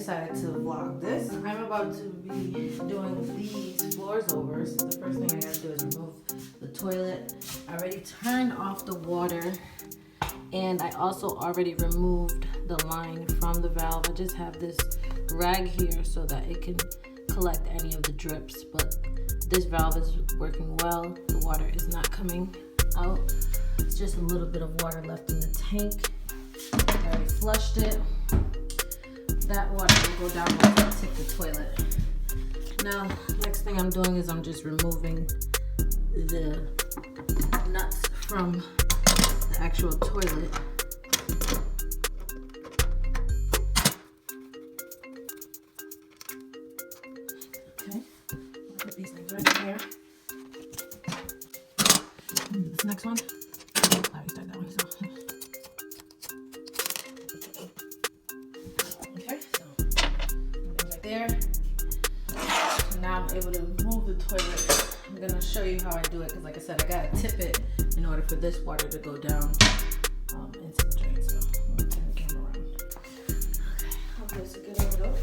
decided to vlog this. I'm about to be doing these floors over. So the first thing I gotta do is remove the toilet. I already turned off the water, and I also already removed the line from the valve. I just have this rag here so that it can collect any of the drips, but this valve is working well. The water is not coming out. It's just a little bit of water left in the tank. I already flushed it. That water will go down once I take the toilet. Now, next thing I'm doing is I'm just removing the nuts from the actual toilet. Okay, I'll put these things right here. This next one, I already started that one, so. Okay, so right there. So now I'm able to move the toilet. I'm gonna show you how I do it because, like I said, I gotta tip it in order for this water to go down into the drain. So I'm gonna turn the camera around. Okay, I'll do this again over though.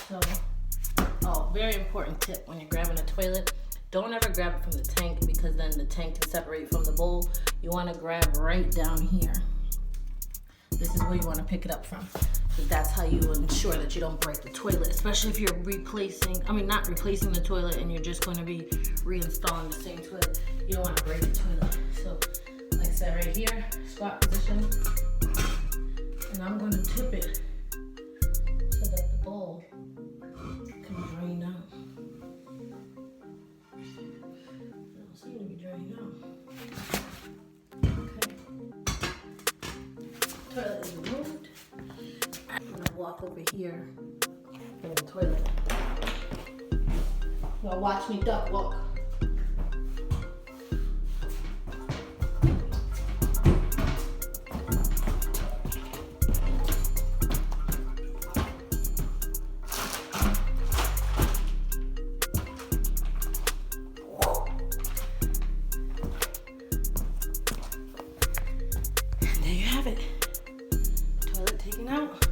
So, very important tip when you're grabbing a toilet. Don't ever grab it from the tank because then the tank can separate from the bowl. You want to grab right down here. This is where you want to pick it up from. Because that's how you ensure that you don't break the toilet, especially if you're not replacing the toilet and you're just going to be reinstalling the same toilet. You don't want to break the toilet. So, like I said, right here, squat position. And I'm going to tip it so that the bowl can drain out. It don't seem to be draining out. Okay. Toilet is removed. I'm gonna walk over here in the toilet. Y'all watch me duck walk. And there you have it. Toilet taken out.